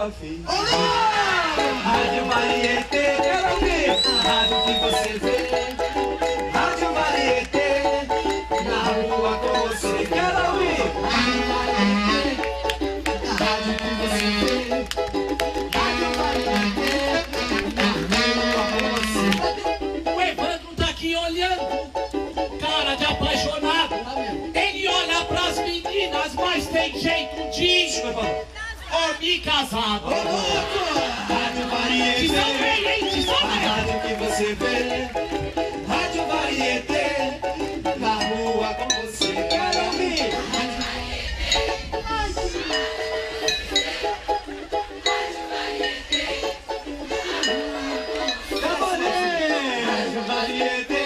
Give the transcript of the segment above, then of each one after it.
afim. Rádio Varieté, quero ouvir. Rádio que você vê. Rádio Varieté, na rua com você, quero ouvir. Rádio Varieté, rádio que você vê. Rádio Varieté, na rua com você. O Evandro tá aqui olhando, cara de apaixonado. Ele olha pras meninas, mas tem jeito de homem casado. Rádio Varieté, a rádio que você vê. Rádio Varieté, na rua com você, quero ouvir. Rádio Varieté,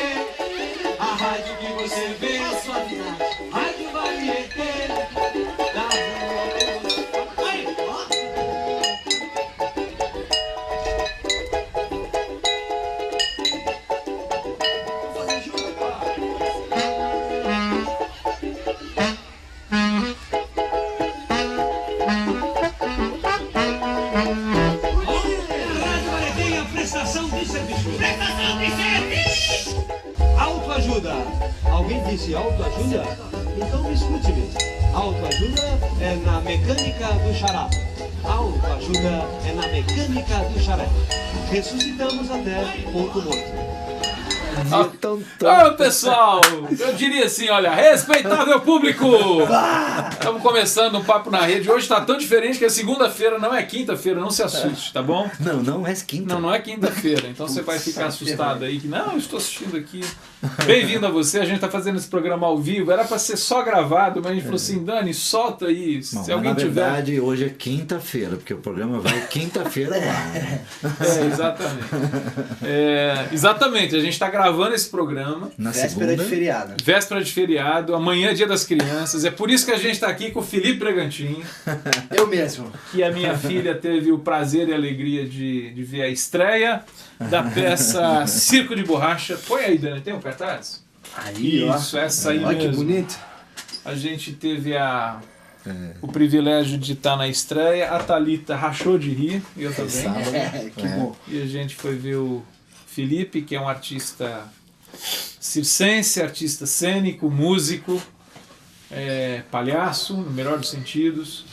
a rádio que você vê. Rádio Varieté, na rua com você. Aí, ó. Vamos fazer junto, Rádio Varieté, a prestação de serviço. Prestação de serviço! Autoajuda. Alguém disse autoajuda? Então me escute mesmo. Autoajuda é na mecânica do xarope. Autoajuda é na mecânica do xarope. Ressuscitamos até ponto morto. Ô pessoal, eu diria assim, olha, respeitável público! Estamos começando um Papo na Rede. Hoje está tão diferente que é segunda-feira, não é quinta-feira, não se assuste, tá bom? Não é quinta. Não é quinta-feira, então você vai ficar assustado aí que não, eu estou assistindo aqui. Bem-vindo a você, a gente está fazendo esse programa ao vivo, era para ser só gravado, mas a gente falou assim, Dani, solta aí, Bom, se alguém na tiver... verdade, hoje é quinta-feira, porque o programa vai quinta-feira lá. Exatamente. Exatamente, a gente está gravando esse programa. Na Véspera segunda, de feriado. Véspera de feriado, amanhã é Dia das Crianças. É por isso que a gente está aqui com o Felipe Bragantini, Eu mesmo. que a minha filha teve o prazer e a alegria de ver a estreia da peça Circo de Borracha. Põe aí, Dani, tem um cartaz? Aí, Isso, essa aí Olha que mesmo. bonito. A gente teve o privilégio de estar na estreia. A Thalita rachou de rir, eu também. Que bom. E a gente foi ver o Felipe, que é um artista circense, artista cênico, músico, palhaço, no melhor dos sentidos.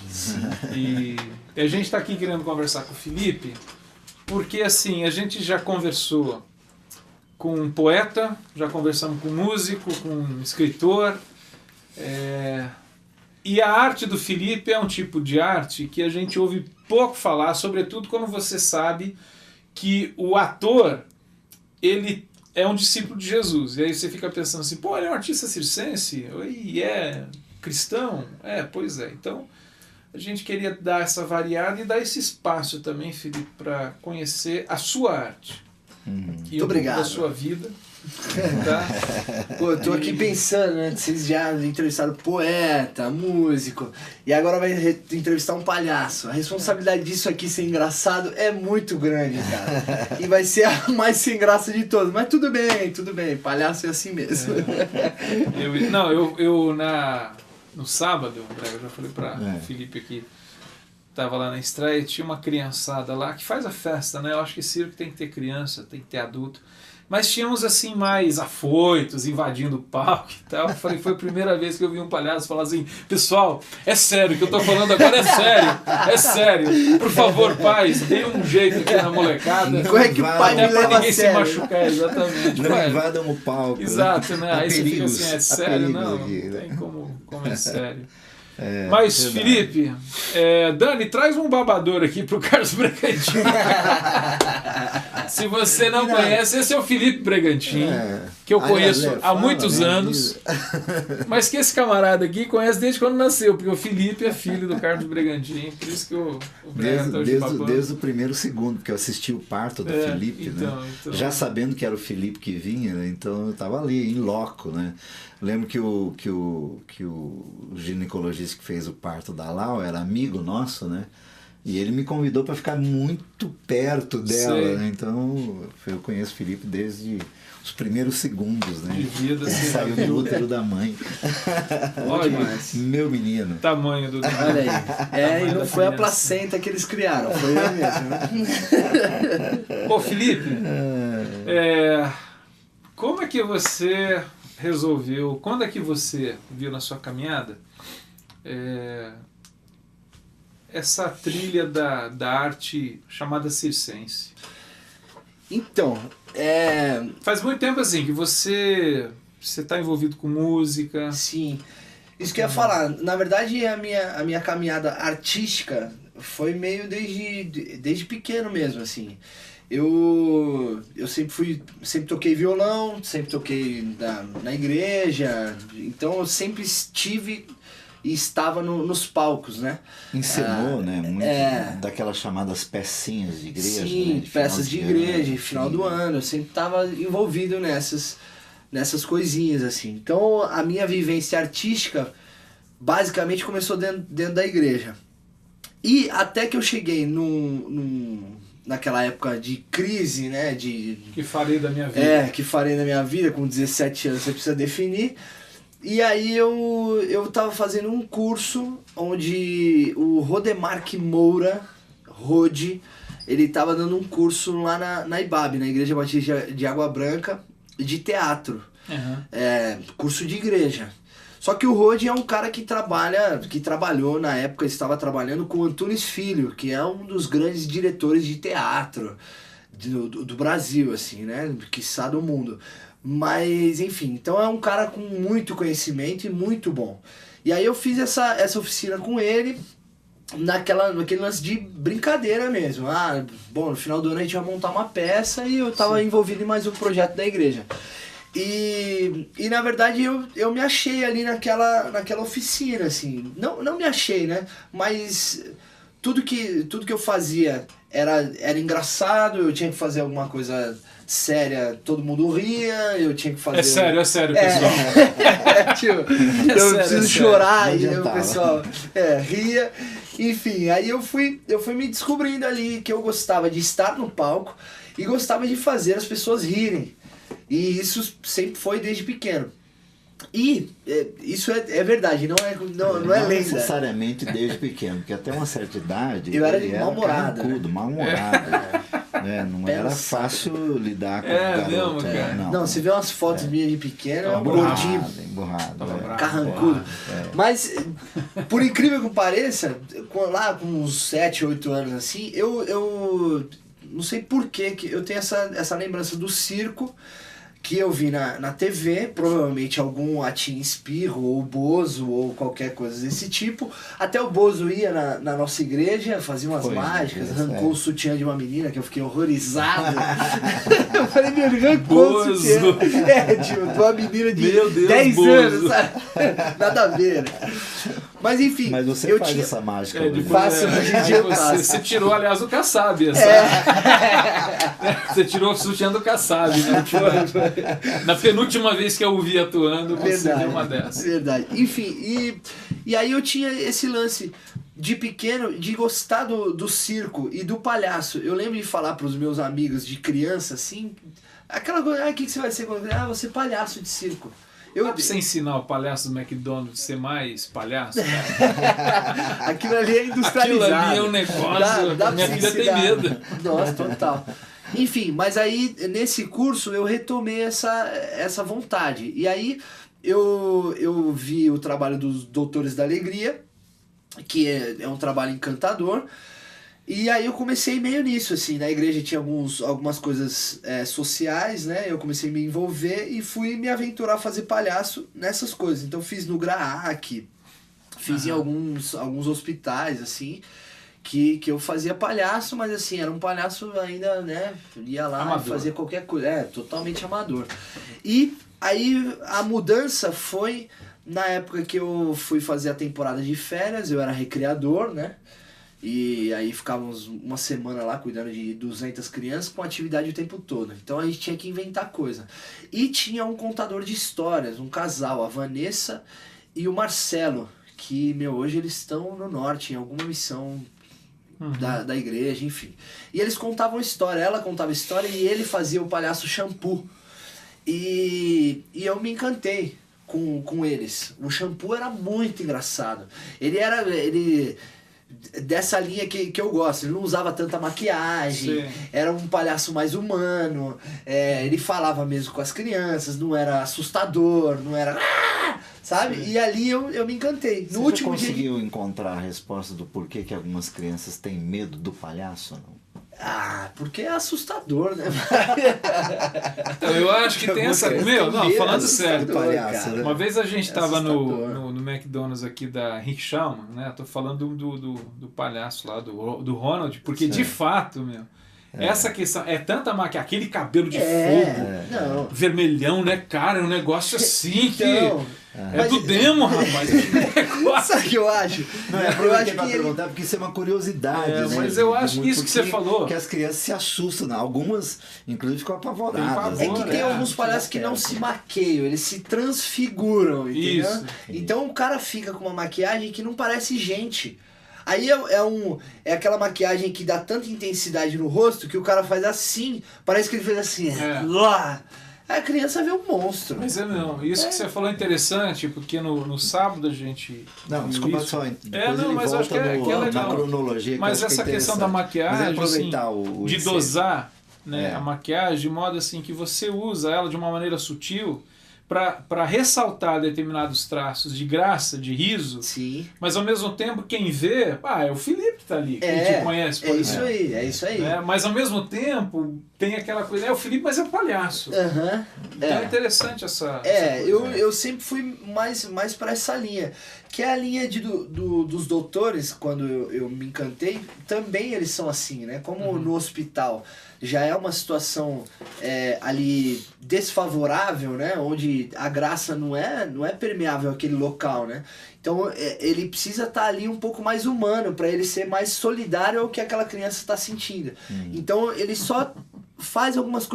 E a gente está aqui querendo conversar com o Felipe, porque assim, a gente já conversou com um poeta, já conversamos com um músico, com um escritor, e a arte do Felipe é um tipo de arte que a gente ouve pouco falar, sobretudo quando você sabe que o ator, ele é um discípulo de Jesus. E aí você fica pensando assim, pô, ele é um artista circense? E é cristão? Pois é. Então, a gente queria dar essa variada e dar esse espaço também, Felipe, para conhecer a sua arte. E um obrigado. pouco da sua vida. Tá? Pô, eu tô aqui pensando, né? Vocês já entrevistaram poeta, músico, e agora vai entrevistar um palhaço. A responsabilidade disso aqui ser engraçado é muito grande, cara. E vai ser a mais sem graça de todas. Mas tudo bem. Palhaço é assim mesmo. No sábado, eu já falei para o Felipe aqui, tava lá na estreia, tinha uma criançada lá que faz a festa, né? Eu acho que circo tem que ter criança, tem que ter adulto. Mas tínhamos assim mais afoitos, invadindo o palco e tal. Eu falei, foi a primeira vez que eu vi um palhaço falar assim, pessoal, é sério, o que eu tô falando agora é sério. Por favor, pais, dê um jeito aqui na molecada. Como é que o pai me até pra leva ninguém a se sério? machucar, exatamente. não Ué, invadam o palco. exato, né? Aí você fica perigos, assim, é há sério? perigos Não, aqui, não né? tem como é sério. Mas, verdade. Felipe, Dani, traz um babador aqui pro Carlos Bragantini. Se você não conhece, esse é o Felipe Bragantini, que eu conheço há muitos anos, mas que esse camarada aqui conhece desde quando nasceu, porque o Felipe é filho do Carlos Bragantini, por isso que o Braga tá hoje papando. Desde o primeiro segundo, porque eu assisti o parto do Felipe, então, né? então. Já sabendo que era o Felipe que vinha, né? Então eu estava ali, em loco, né? Lembro que o ginecologista que fez o parto da Lau era amigo nosso, né? E ele me convidou para ficar muito perto dela, Sei. né? Então eu conheço o Felipe desde os primeiros segundos, né? De vida, Ele você já saiu do viu. útero da mãe. Olha, demais. Meu menino. tamanho do... Olha aí. Tamanho E não da foi a criança. placenta que eles criaram, foi eu mesmo. Ô, Felipe, como é que você resolveu, quando é que você viu na sua caminhada essa trilha da arte chamada circense? Então, Faz muito tempo assim que você está envolvido com música. sim. Isso que eu ia falar. Na verdade, a minha caminhada artística foi meio desde pequeno mesmo, assim. Eu sempre toquei violão, sempre toquei na igreja, então eu sempre estive e estava nos palcos, né? Encenou, né? Muito daquelas chamadas pecinhas de igreja. Sim, né? peças de igreja, final do sim. ano, eu sempre estava envolvido nessas coisinhas, assim. Então, a minha vivência artística basicamente começou dentro da igreja. E até que eu cheguei naquela época de crise, né? Que farei da minha vida. Que farei na minha vida, com 17 anos você precisa definir. E aí eu tava fazendo um curso onde o Rodemark Moura, Rode, ele tava dando um curso lá na IBAB, na Igreja Batista de Água Branca, de teatro. Uhum. Curso de igreja. Só que o Rode é um cara que trabalhou na época, estava trabalhando com o Antunes Filho, que é um dos grandes diretores de teatro do Brasil, assim, né? Quiçá do mundo. Mas, enfim, então é um cara com muito conhecimento e muito bom. E aí eu fiz essa oficina com ele, naquele lance de brincadeira mesmo. Bom, no final do ano a gente vai montar uma peça e eu tava envolvido em mais um projeto da igreja. E na verdade eu me achei ali naquela oficina, assim. Não me achei, né? Mas tudo que eu fazia era engraçado, eu tinha que fazer alguma coisa séria, todo mundo ria, eu tinha que fazer... É sério, pessoal. Eu preciso chorar, e o adiantava. pessoal ria. Enfim, aí eu fui me descobrindo ali que eu gostava de estar no palco e gostava de fazer as pessoas rirem. E isso sempre foi desde pequeno. E isso é verdade, não é Não lenda. necessariamente desde pequeno, porque até uma certa idade Eu era ele mal-humorado, carrancudo, mal-humorado. Né? Não Pé no era saco. fácil lidar com o mesmo, garoto. cara? Não, você vê umas fotos minhas de pequeno, é um Tava gordinho, emburrado. Tava bravo. carrancudo. Mas, por incrível que pareça, lá com uns 7, 8 anos assim, eu não sei por que eu tenho essa lembrança do circo que eu vi na TV, provavelmente algum Atim Espirro, ou Bozo, ou qualquer coisa desse tipo. Até o Bozo ia na nossa igreja, fazia umas Foi, mágicas, isso, arrancou o sutiã de uma menina, que eu fiquei horrorizado. Eu falei, meu, ele arrancou o Bozo. sutiã. Tipo, de uma menina de Meu Deus, 10 Bozo. anos, sabe? Nada a ver. Mas enfim, Mas você eu faz tinha... essa mágica. Depois, Faço, hoje em dia eu faço. você tirou, aliás, o Kassab. Você tirou o sutiã do Kassab. Né? Na penúltima vez que eu o vi atuando, você deu uma dessa. Verdade. Enfim, e aí eu tinha esse lance de pequeno, de gostar do circo e do palhaço. Eu lembro de falar pros meus amigos de criança, assim, aquela coisa, o que você vai ser quando... vou ser palhaço de circo. Dá pra você ensinar o palhaço do McDonald's a ser mais palhaço? Aquilo ali é industrializado. Aquilo ali é um negócio, pra minha você filha tem ensinar. medo. Nossa, total. Enfim, mas aí nesse curso eu retomei essa vontade. E aí eu vi o trabalho dos Doutores da Alegria, que é um trabalho encantador. E aí eu comecei meio nisso, assim, na igreja tinha algumas coisas sociais, né? Eu comecei a me envolver e fui me aventurar a fazer palhaço nessas coisas. Então fiz no GRAAC, fiz em alguns hospitais, assim, que eu fazia palhaço, mas assim, era um palhaço ainda, né? Ia lá Amador. e fazia qualquer coisa, totalmente amador. E aí a mudança foi na época que eu fui fazer a temporada de férias, eu era recreador, né? E aí ficávamos uma semana lá cuidando de 200 crianças com atividade o tempo todo. Então a gente tinha que inventar coisa. E tinha um contador de histórias, um casal, a Vanessa e o Marcelo, que, hoje eles estão no norte, em alguma missão da igreja, enfim. E eles contavam história, ela contava história e ele fazia o palhaço Shampoo. E eu me encantei com eles. O Shampoo era muito engraçado. Ele dessa linha que eu gosto. Ele não usava tanta maquiagem, Sim. era um palhaço mais humano, ele falava mesmo com as crianças, não era assustador, não era... Sabe? Sim. E ali eu me encantei. Você No já último dia... conseguiu encontrar a resposta do porquê que algumas crianças têm medo do palhaço ou não? Porque é assustador, né? Então, eu acho que tem essa... Meu, não, falando sério. palhaço, né? Uma vez a gente estava assustador. no McDonald's aqui da Rick Schaumann, né? Tô falando do palhaço lá, do Ronald, porque de fato, meu, essa questão é tanta maquiagem, aquele cabelo de fogo, Não. vermelhão, né, cara? É um negócio assim que Então, é mas- do demo, rapaz. aquele negócio. Sabe o que eu acho? Não, eu aproveitei acho pra que ele... perguntar, porque isso é uma curiosidade, É, né? mas eu acho que isso que você falou- Que as crianças se assustam, né? Algumas, inclusive, ficam apavoradas. Tem É pavor, que tem é, alguns palhaços que não se maqueiam, eles se transfiguram, entendeu? Isso. Então o cara fica com uma maquiagem que não parece gente. Aí é aquela maquiagem que dá tanta intensidade no rosto que o cara faz assim, parece que ele fez assim, lá. Aí a criança vê um monstro. Mas é não, isso que você falou é interessante, porque no sábado a gente... Não, viu desculpa isso. só. Depois não, ele mas volta acho que é na legal. cronologia. Que Mas eu acho essa que é questão da interessante. maquiagem, Mas é aproveitar assim, o de ensejo. dosar, né, É. a maquiagem de modo assim que você usa ela de uma maneira sutil para ressaltar determinados traços de graça, de riso, Sim. mas ao mesmo tempo quem vê, é o Felipe que tá ali, quem te conhece, por é exemplo. isso aí. Né? Mas ao mesmo tempo tem aquela coisa, é o Felipe, mas é o palhaço. Aham. Então é interessante essa Eu sempre fui mais para essa linha. Que é a linha dos doutores, quando eu me encantei, também eles são assim, né? Como no hospital já é uma situação ali desfavorável, né? Onde a graça não é permeável àquele local, né? Então ele precisa estar ali um pouco mais humano para ele ser mais solidário ao que aquela criança está sentindo. Então ele só faz algumas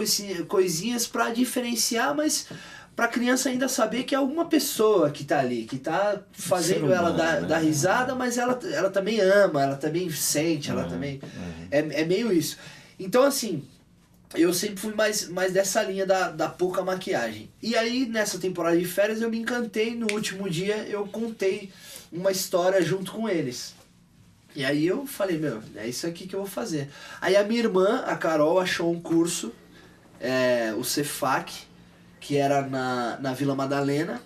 coisinhas para diferenciar, mas para a criança ainda saber que é alguma pessoa que tá ali, que tá fazendo ela dar risada, mas ela também ama, ela também sente, ela também... É meio isso. Então, assim, eu sempre fui mais dessa linha da pouca maquiagem. E aí, nessa temporada de férias, eu me encantei. No último dia, eu contei uma história junto com eles. E aí eu falei, é isso aqui que eu vou fazer. Aí a minha irmã, a Carol, achou um curso, o Cefac, que era na Vila Madalena,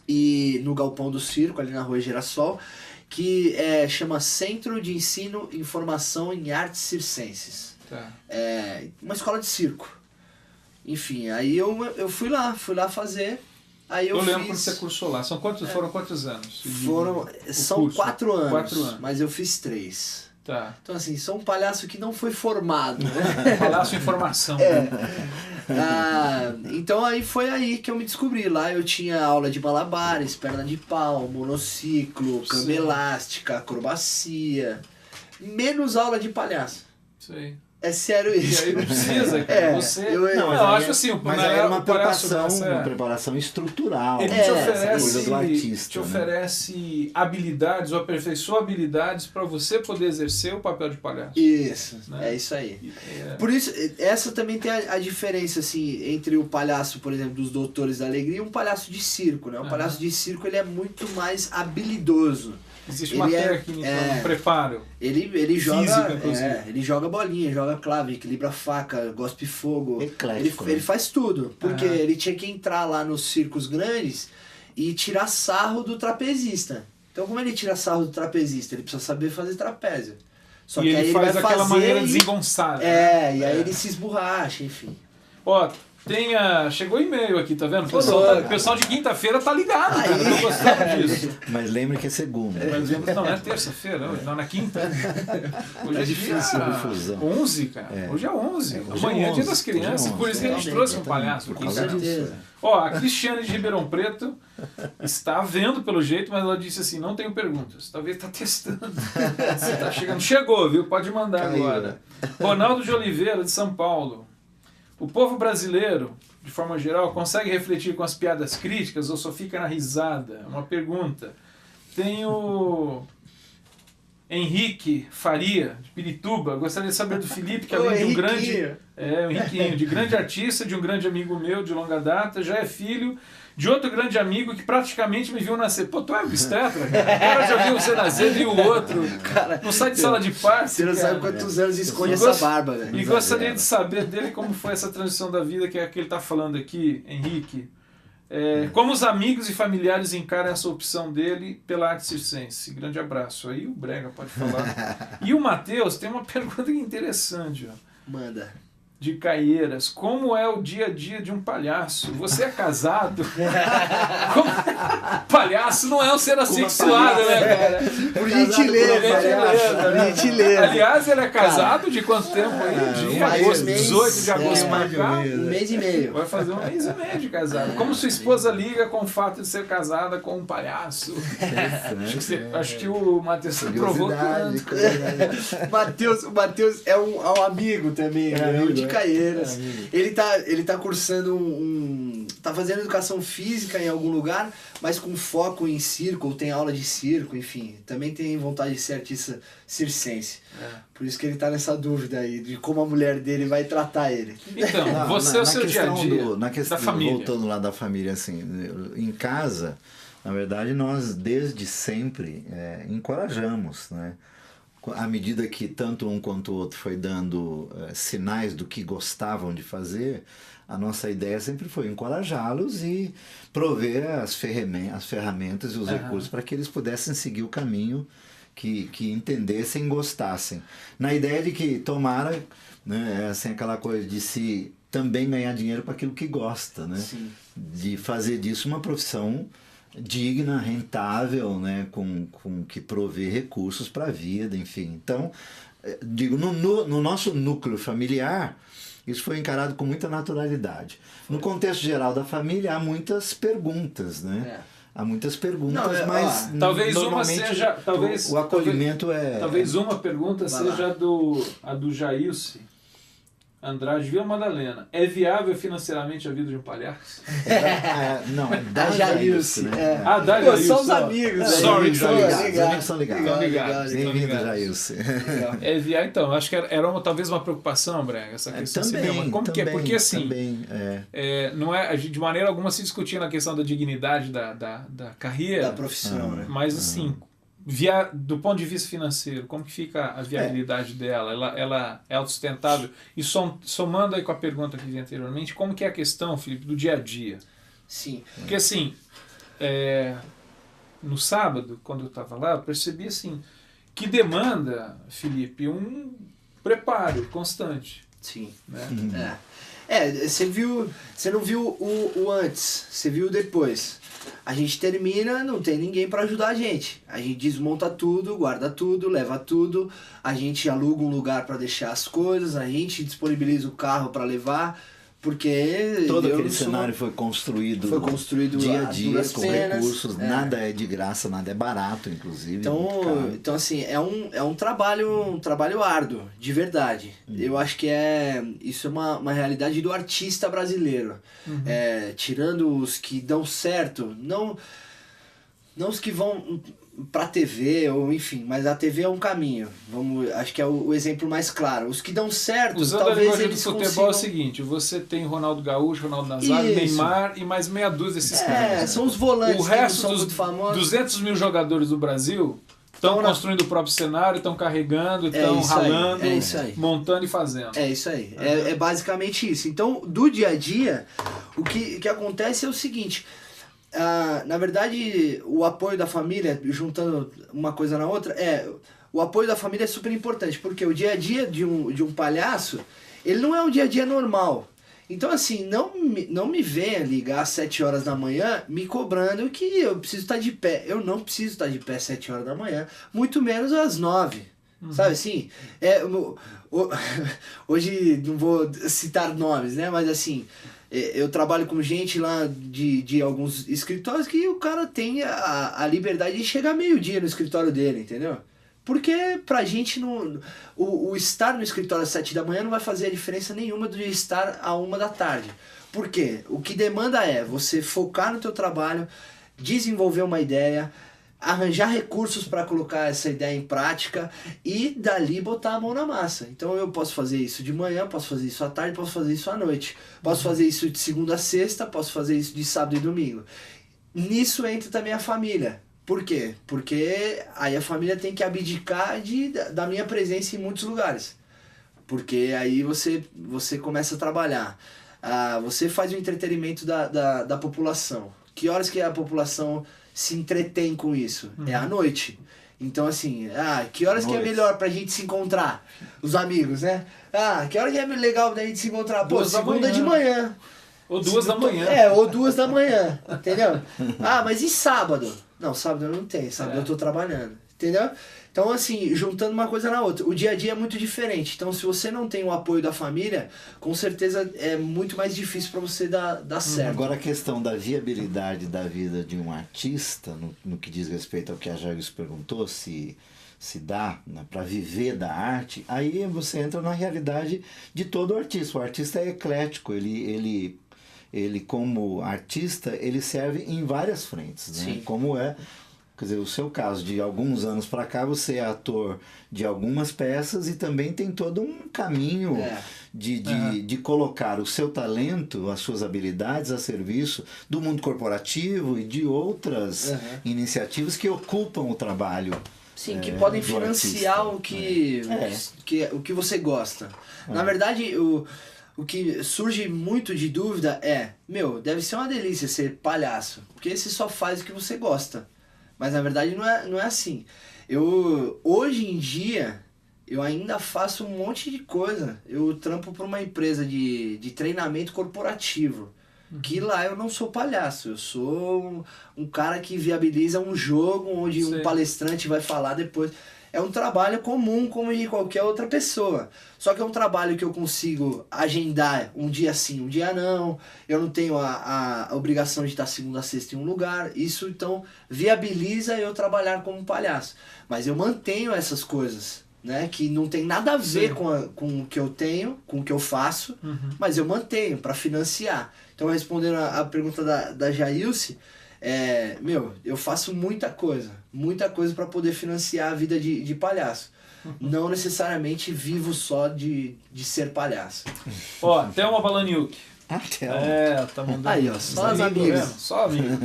e no Galpão do Circo, ali na Rua Girassol, que chama Centro de Ensino e Informação em Artes Circenses. Tá. Uma escola de circo. Enfim, aí eu fui lá fazer. Aí eu lembro fiz... quando você cursou lá. Foram quantos anos? São curso? 4 anos, 4 anos. mas eu fiz 3. Tá. Então assim, sou um palhaço que não foi formado, né? Palhaço Informação. Então aí foi aí que eu me descobri. Lá eu tinha aula de malabares, perna de pau, monociclo, cama elástica, acrobacia. Menos aula de palhaço. Isso aí. É sério E isso. aí não precisa, cara. Você... eu acho assim, mas na aí era uma o palhaço preparação, dessa- uma preparação estrutural. Ele né? te Essa coisa oferece, do artista. te né? oferece habilidades ou aperfeiçoa habilidades para você poder exercer o papel de palhaço. Isso, Né? é isso aí. É. Por isso, essa também tem a diferença, assim, entre o palhaço, por exemplo, dos Doutores da Alegria e um palhaço de circo, né? O palhaço de circo, ele é muito mais habilidoso. Existe uma técnica, um preparo. Ele joga, Física, inclusive. ele joga bolinha, joga clave, equilibra faca, gospe fogo. Eclético, Ele né? faz tudo, porque ele tinha que entrar lá nos circos grandes e tirar sarro do trapezista. Então, como ele tira sarro do trapezista? Ele precisa saber fazer trapézio. Só E que aí ele ele faz vai daquela fazer maneira e... desengonçada. e aí ele se esborracha, enfim. Ó, chegou e-mail aqui, tá vendo? O pessoal de quinta-feira tá ligado, cara. Eu tô gostando disso. Mas lembre que é segunda. Mas não é terça-feira, não é quinta. Hoje é difícil a dia difusão. 11, cara. Hoje é 11. Hoje Amanhã é é dia 11, das crianças, hoje é por isso que a gente 11, trouxe um exatamente, palhaço por aqui. causa Cara. disso. Ó, a Cristiane de Ribeirão Preto está vendo pelo jeito, mas ela disse assim, não tenho perguntas. Talvez está testando. Você tá chegando. Chegou, viu? Pode mandar Caiu, agora. Ronaldo de Oliveira, de São Paulo. O povo brasileiro, de forma geral, consegue refletir com as piadas críticas ou só fica na risada? Uma pergunta. Tenho Henrique Faria, de Pirituba. Gostaria de saber do Felipe, que Ô, além de um Henriquinho. grande... o Henriquinho, de grande artista, de um grande amigo meu de longa data, já é filho de outro grande amigo que praticamente me viu nascer. Pô, tu é obstetra, cara. O cara já viu você nascer, viu o outro. Cara, Não sai de sala de parto. você não cara. sabe quantos anos esconde E essa gost- barba, velho. E gostaria de saber dele como foi essa transição da vida que é a que ele está falando aqui, Henrique. Como os amigos e familiares encaram essa opção dele pela arte circense. Grande abraço. Aí o Brega pode falar. E o Matheus tem uma pergunta interessante, ó, Manda. de Caieiras. Como é o dia a dia de um palhaço? Você é casado? Palhaço não é um ser assexuado, né, cara? Por gentileza, por gentileza. Aliás, ele é casado de quanto tempo aí? De agosto, mês, 18 de agosto é, pra cá? Um mês e meio. Vai fazer um mês e meio de casado. Como sua esposa liga com o fato de ser casada com um palhaço? Acho que o Matheus se provou Curiosidade, tanto. curiosidade. O Matheus é um amigo também, amigo, de né? Caieiras. É amigo. Ele tá cursando tá fazendo educação física em algum lugar, mas com foco em circo, ou tem aula de circo, enfim. Também tem vontade de ser artista circense. Por isso que ele tá nessa dúvida aí, de como a mulher dele vai tratar ele. Então, Não, você é o seu dia a questão dia na questão, da família. voltando lá da família, assim, em casa, na verdade, nós desde sempre encorajamos, né? À medida que tanto um quanto o outro foi dando sinais do que gostavam de fazer, a nossa ideia sempre foi encorajá-los e prover as ferramentas e os recursos para que eles pudessem seguir o caminho que entendessem e gostassem. Na ideia de que tomara, né, assim, aquela coisa de se também ganhar dinheiro para aquilo que gosta, né? Sim. De fazer disso uma profissão digna, rentável, né, com que provê recursos para a vida, enfim. Então, digo, no nosso núcleo familiar, isso foi encarado com muita naturalidade. No contexto geral da família, há muitas perguntas, né? Há muitas perguntas, Não, mas talvez uma normalmente seja, talvez o acolhimento talvez uma pergunta Vai lá. seja a do Jailce Andrade Vila Madalena. É viável financeiramente a vida de um palhaço? Não, é Da da Jailce, né? é. Ah, da Pô, Jailce, são os ó. amigos aí. Sorry, São Jailce. Os amigos são ligados. Ligados. Bem-vindo, Ligados. Jailce. É viável, então. Acho que era talvez uma preocupação, Brega, essa questão assim mesmo. Mas como que é? Porque assim, não é, a gente de maneira alguma se discutia na questão da dignidade da carreira, Da profissão, né? mas assim, do ponto de vista financeiro, como que fica a viabilidade dela? Ela é autossustentável? E somando aí com a pergunta que vi anteriormente, como que é a questão, Felipe, do dia a dia? Sim. Porque assim, no sábado, quando eu estava lá, eu percebi assim, que demanda, Felipe, um preparo constante. Sim. Né? Você não viu o antes, você viu o depois. A gente termina, não tem ninguém para ajudar a gente. A gente desmonta tudo, guarda tudo, leva tudo. A gente aluga um lugar para deixar as coisas, a gente disponibiliza o carro para levar, porque todo eu aquele não sou- cenário foi construído a dia a dia, duras com penas. recursos, nada é de graça, nada é barato, inclusive. muito caro. Então assim, é um trabalho árduo, de verdade. Eu acho que isso é uma realidade do artista brasileiro. Tirando os que dão certo, não os que vão pra TV, ou enfim, mas a TV é um caminho. Acho que é o exemplo mais claro. Os que dão certo, Usando a talvez linguagem do eles futebol consigam... é o seguinte, você tem Ronaldo Gaúcho, Ronaldo Nazário, Isso. Neymar e mais meia dúzia desses caras. são os volantes O que não resto são dos muito famosos. 200 mil jogadores do Brasil estão construindo o próprio cenário, estão carregando, estão isso aí, ralando, é isso aí. montando e fazendo. É isso aí, é basicamente isso. Então, do dia a dia, o que acontece é o seguinte, na verdade, o apoio da família, juntando uma coisa na outra, o apoio da família é super importante, porque o dia a dia de um palhaço, ele não é um dia a dia normal. Então, assim, não me venha ligar às 7 horas da manhã me cobrando que eu preciso estar de pé. Eu não preciso estar de pé às 7 horas da manhã, muito menos às 9. Sabe assim? Hoje não vou citar nomes, né? Mas assim, eu trabalho com gente lá de alguns escritórios que o cara tem a liberdade de chegar meio-dia no escritório dele, entendeu? Porque pra gente o estar no escritório às 7 da manhã não vai fazer a diferença nenhuma do estar à 1 da tarde. Por quê? O que demanda é você focar no teu trabalho, desenvolver uma ideia, arranjar recursos para colocar essa ideia em prática e dali botar a mão na massa. Então eu posso fazer isso de manhã, posso fazer isso à tarde, posso fazer isso à noite. Posso fazer isso de segunda a sexta, posso fazer isso de sábado e domingo. Nisso entra também a família. Por quê? Porque aí a família tem que abdicar da minha presença em muitos lugares. Porque aí você começa a trabalhar. Você faz o entretenimento da população. Que horas que a população se entretém com isso? É à noite. Então, assim, que horas que é melhor pra gente se encontrar? Os amigos, né? Que hora que é legal da gente se encontrar? Pô, segunda de manhã. Ou 2 da manhã. Ou 2 da manhã, entendeu? Mas e sábado? Não, sábado eu não tenho, sábado eu tô trabalhando, entendeu? Então, assim, juntando uma coisa na outra, o dia a dia é muito diferente. Então, se você não tem o apoio da família, com certeza é muito mais difícil para você dar certo. Agora, a questão da viabilidade da vida de um artista, no que diz respeito ao que a Jairus perguntou, se dá, né, para viver da arte, aí você entra na realidade de todo artista. O artista é eclético, ele como artista, ele serve em várias frentes, né? Como quer dizer, o seu caso, de alguns anos para cá, você é ator de algumas peças e também tem todo um caminho de colocar o seu talento, as suas habilidades a serviço do mundo corporativo e de outras iniciativas que ocupam o trabalho. Sim, que podem financiar o que você gosta. Na verdade, o que surge muito de dúvida deve ser uma delícia ser palhaço, porque você só faz o que você gosta. Mas na verdade não é assim. Hoje em dia, eu ainda faço um monte de coisa. Eu trampo para uma empresa de treinamento corporativo. Que lá eu não sou palhaço. Eu sou um cara que viabiliza um jogo onde um palestrante vai falar depois. É um trabalho comum como de qualquer outra pessoa. Só que é um trabalho que eu consigo agendar um dia sim, um dia não. Eu não tenho a obrigação de estar segunda a sexta em um lugar. Isso, então, viabiliza eu trabalhar como palhaço. Mas eu mantenho essas coisas, né? Que não tem nada a ver com o que eu tenho, com o que eu faço. Mas eu mantenho para financiar. Então, respondendo a pergunta da Jailce, eu faço muita coisa para poder financiar a vida de palhaço. Não necessariamente vivo só de ser palhaço. Ó, Thelma Balaniuk. Tá mandando. Aí, ó, só os amigos. Só amigos.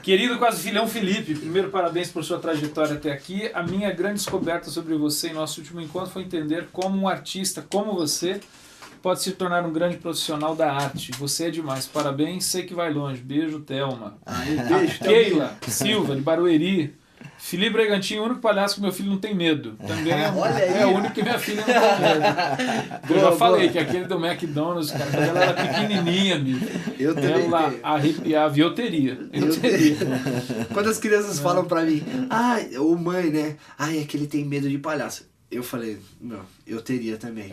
Querido quase filhão Felipe, primeiro parabéns por sua trajetória até aqui. A minha grande descoberta sobre você em nosso último encontro foi entender como um artista como você pode se tornar um grande profissional da arte. Você é demais. Parabéns, sei que vai longe. Beijo, Thelma. Beijo, Keila Silva, de Barueri. Felipe Bregantinho, o único palhaço que meu filho não tem medo. Também é o único que minha filha não tem medo. Eu já falei que aquele do McDonald's, cara, quando ela era pequenininha, amigo, eu também ela arrepiava e eu teria. Quando as crianças falam pra mim, ou mãe, né? É que ele tem medo de palhaço. Eu falei, eu teria também.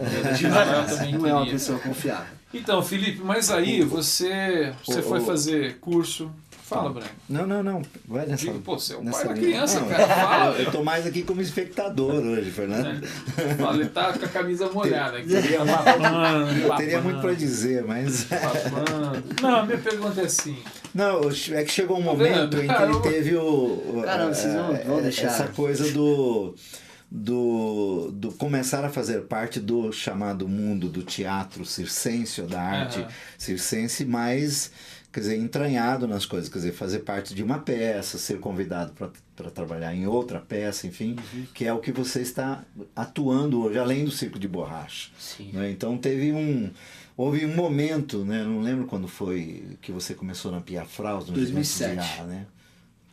Não é uma pessoa confiável. Então, Felipe, mas aí você foi fazer curso. Fala, Brian. Não. Vai nessa. Digo, você é o pai da criança, cara. Fala. Eu tô mais aqui como espectador hoje, Fernando. Fala, ele tá com a camisa molhada. Eu teria muito pra dizer, mas... Não, a minha pergunta é assim. Não, é que chegou um momento em que ele teve Caramba, vocês vão deixar. Essa coisa do começar a fazer parte do chamado mundo do teatro circense, ou da arte circense, mais, quer dizer, entranhado nas coisas, quer dizer, fazer parte de uma peça, ser convidado para trabalhar em outra peça, enfim, que é o que você está atuando hoje, além do Circo de Borracha. Sim. Né? Então houve um momento, né? Não lembro quando foi que você começou na Pia Fraus, no 2007. né?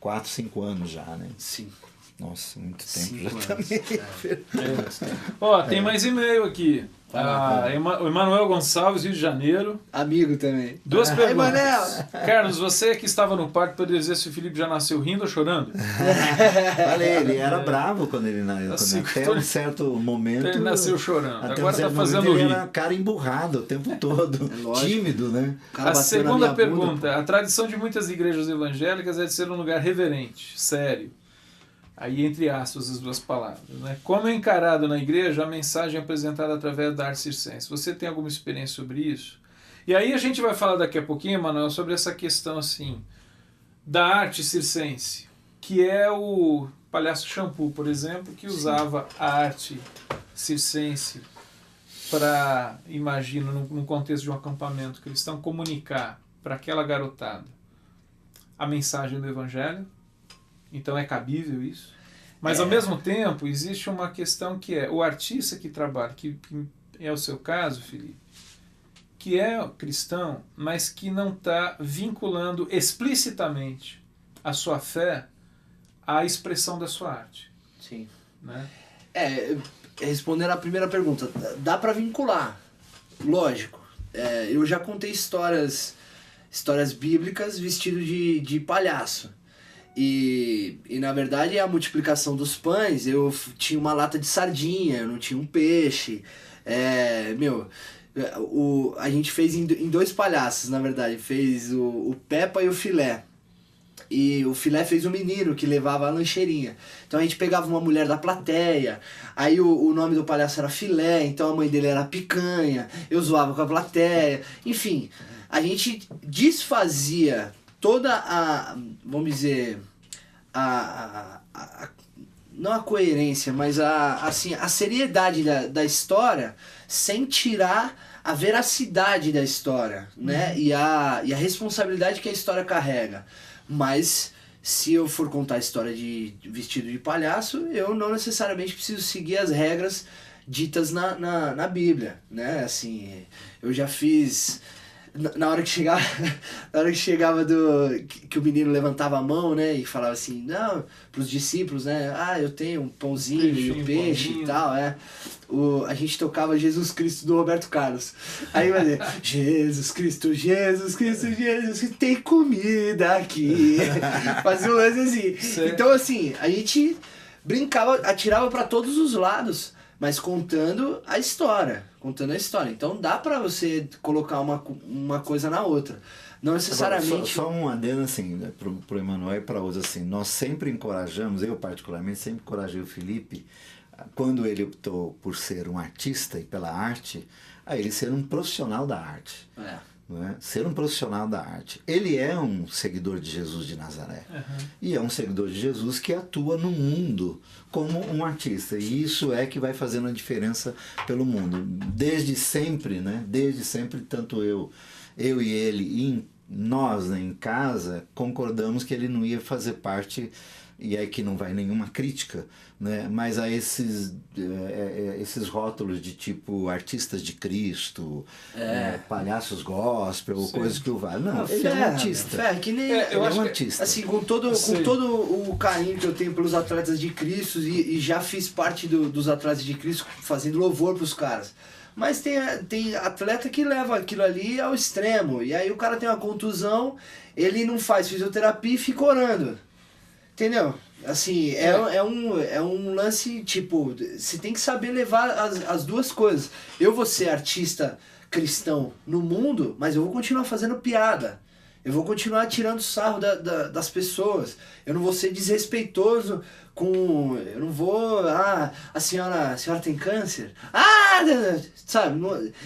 4, 5 anos já, né? Sim. Nossa, muito tempo já também. Ó, tem mais e-mail aqui. O Emanuel Gonçalves, Rio de Janeiro. Amigo também. 2 perguntas. Emanuel! Carlos, você que estava no parque, poderia dizer se o Felipe já nasceu rindo ou chorando? Falei, ele era bravo quando ele nasceu. Até um certo momento. Ele nasceu chorando. Até Agora um certo está fazendo momento, rir. ele era cara emburrado o tempo todo. Tímido, né? A segunda pergunta. A tradição de muitas igrejas evangélicas é de ser um lugar reverente, sério. Aí, entre aspas, as duas palavras. Né? Como é encarado na igreja a mensagem apresentada através da arte circense? Você tem alguma experiência sobre isso? E aí a gente vai falar daqui a pouquinho, Emanuel, sobre essa questão assim, da arte circense, que é o Palhaço Shampoo, por exemplo, que usava a arte circense para, imagino, no contexto de um acampamento cristão, comunicar para aquela garotada a mensagem do Evangelho. Então é cabível isso. Mas ao mesmo tempo existe uma questão que é o artista que trabalha, que é o seu caso, Felipe, que é cristão, mas que não está vinculando explicitamente a sua fé à expressão da sua arte. Sim. Né? Respondendo a primeira pergunta, dá pra vincular, lógico. Eu já contei histórias bíblicas vestido de palhaço. E na verdade a multiplicação dos pães, eu tinha uma lata de sardinha, eu não tinha um peixe. A gente fez em 2 palhaços, na verdade. Fez o Peppa e o Filé. E o Filé fez o menino que levava a lancheirinha. Então a gente pegava uma mulher da plateia. Aí o nome do palhaço era Filé, então a mãe dele era Picanha. Eu zoava com a plateia. Enfim, a gente desfazia toda a, vamos dizer, não a coerência, mas a seriedade da história, sem tirar a veracidade da história, né? E a responsabilidade que a história carrega. Mas se eu for contar a história de vestido de palhaço, eu não necessariamente preciso seguir as regras ditas na Bíblia, né? Assim, eu já fiz... Na hora que chegava que o menino levantava a mão, né, e falava assim, não, pros discípulos, né, eu tenho um pãozinho e um peixe e tal, a gente tocava Jesus Cristo do Roberto Carlos. Aí vai dizer, Jesus Cristo, tem comida aqui. Fazia um lance assim. Sim. Então, assim, a gente brincava, atirava para todos os lados, mas contando a história. Então dá pra você colocar uma coisa na outra. Não necessariamente... Só um adendo assim, né, pro Emanuel e para outros assim, nós sempre encorajamos, eu particularmente sempre encorajei o Felipe, quando ele optou por ser um artista e pela arte, a ele ser um profissional da arte. Né? Ser um profissional da arte. Ele é um seguidor de Jesus de Nazaré. E é um seguidor de Jesus que atua no mundo como um artista. E isso é que vai fazendo a diferença pelo mundo. Desde sempre, né? Desde sempre, tanto eu e ele, e nós, né, em casa, concordamos que ele não ia fazer parte, e aí que não vai nenhuma crítica, né? Mas a esses rótulos de tipo artistas de Cristo, palhaços gospel, ou coisas que o vale. Não, ele é um artista. Que nem, ele é um artista. Assim, com todo o carinho que eu tenho pelos atletas de Cristo, e já fiz parte dos atletas de Cristo fazendo louvor pros caras. Mas tem atleta que leva aquilo ali ao extremo, e aí o cara tem uma contusão, ele não faz fisioterapia e fica orando. Entendeu? Assim, é um lance, tipo, você tem que saber levar as duas coisas. Eu vou ser artista cristão no mundo, mas eu vou continuar fazendo piada. Eu vou continuar tirando sarro das pessoas. Eu não vou ser desrespeitoso com... Eu não vou... a senhora tem câncer? Sabe?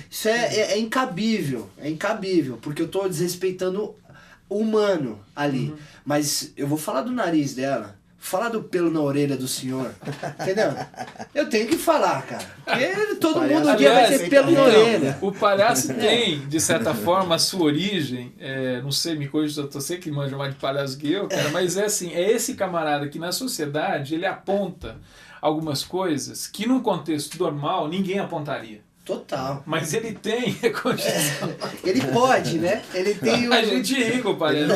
Isso é incabível. É incabível, porque eu tô desrespeitando o humano ali. Mas eu vou falar do nariz dela. Falar do pelo na orelha do senhor, entendeu? Eu tenho que falar, cara. Porque todo mundo um dia vai ter pelo na orelha. O palhaço tem, de certa forma, a sua origem. Não sei, me corrija, eu sei que manja mais de palhaço que eu, cara, mas é assim, é esse camarada que na sociedade ele aponta algumas coisas que num contexto normal ninguém apontaria. Total. Mas ele tem condição. Ele pode, né? Ele tem A gente ri com o palhaço.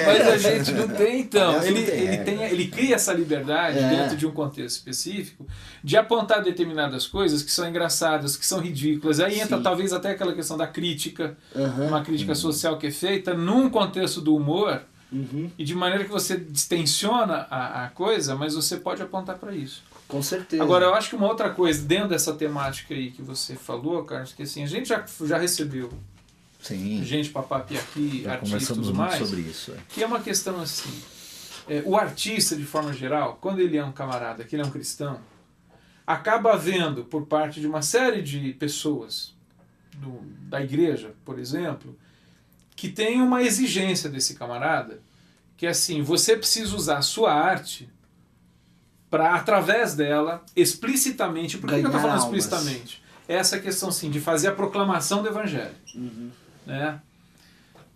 Mas a gente não tem, então. Ele cria essa liberdade dentro de um contexto específico de apontar determinadas coisas que são engraçadas, que são ridículas. Aí entra talvez até aquela questão da crítica, uma crítica social que é feita num contexto do humor, e de maneira que você distensiona a coisa, mas você pode apontar para isso. Com certeza. Agora, eu acho que uma outra coisa, dentro dessa temática aí que você falou, Carlos, que assim, a gente já recebeu gente para papiar aqui, artistas e tudo mais, sobre isso, que é uma questão assim, o artista, de forma geral, quando ele é um camarada, que ele é um cristão, acaba vendo por parte de uma série de pessoas da igreja, por exemplo, que tem uma exigência desse camarada, que é assim, você precisa usar a sua arte para, através dela, explicitamente, por que eu estou Ganhar falando almas. explicitamente? Essa questão, assim, de fazer a proclamação do Evangelho. Né?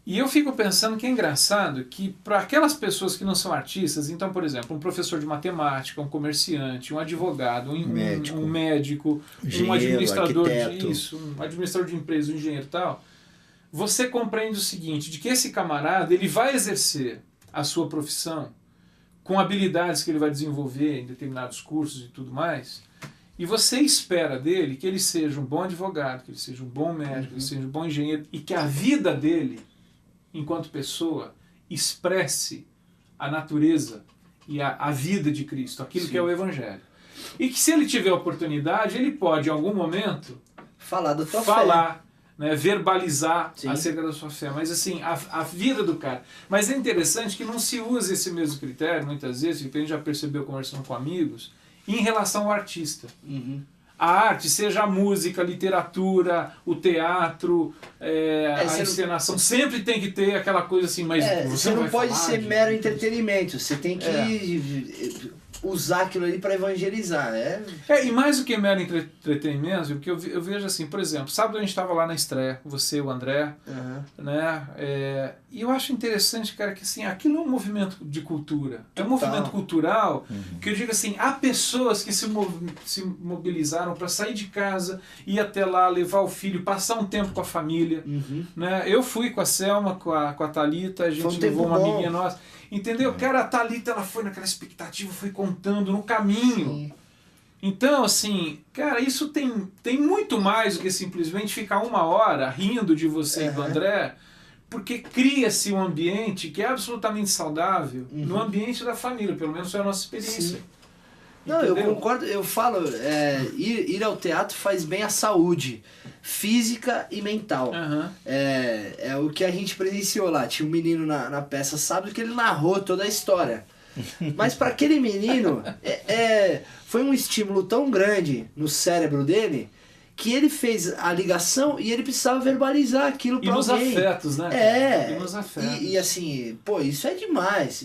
E eu fico pensando que é engraçado que para aquelas pessoas que não são artistas, então, por exemplo, um professor de matemática, um comerciante, um advogado, um médico, Engenheiro, um administrador arquiteto. um administrador de empresa, um engenheiro e tal, você compreende o seguinte, de que esse camarada ele vai exercer a sua profissão com habilidades que ele vai desenvolver em determinados cursos e tudo mais, e você espera dele que ele seja um bom advogado, que ele seja um bom médico, que ele seja um bom engenheiro, e que a vida dele, enquanto pessoa, expresse a natureza e a vida de Cristo, aquilo que é o Evangelho. E que se ele tiver oportunidade, ele pode, em algum momento, Falar da tua fé. falar, né, verbalizar Sim. acerca da sua fé. Mas assim, a vida do cara. Mas é interessante que não se usa esse mesmo critério, muitas vezes, que a gente já percebeu conversando com amigos, em relação ao artista. A arte, seja a música, a literatura, o teatro, a você encenação, sempre tem que ter aquela coisa assim, mas Você não vai pode falar ser de- mero entretenimento, você tem que usar aquilo ali para evangelizar. E mais do que mero entretenimento, porque eu vejo assim, por exemplo, sábado a gente estava lá na estreia, você, o André, né? E eu acho interessante, cara, que assim, aquilo é um movimento de cultura. É um movimento cultural que eu digo assim, há pessoas que se mobilizaram para sair de casa, ir até lá, levar o filho, passar um tempo com a família. Né? Eu fui com a Selma, com a Thalita, a Foi um gente tempo levou uma bom. amiguinha nossa. Entendeu? Cara, a Thalita, ela foi naquela expectativa, foi contando no caminho. Sim. Então, assim, cara, isso tem muito mais do que simplesmente ficar uma hora rindo de você e do André, porque cria-se um ambiente que é absolutamente saudável no ambiente da família, pelo menos foi a nossa experiência. Sim. Não, eu Entendeu? concordo, eu falo, ir ao teatro faz bem à saúde física e mental. Aham. É o que a gente presenciou lá. Tinha um menino na peça sábado que ele narrou toda a história. Mas para aquele menino, foi um estímulo tão grande no cérebro dele que ele fez a ligação e ele precisava verbalizar aquilo E para nos alguém. afetos, né? E nos afetos. E assim, pô, isso é demais.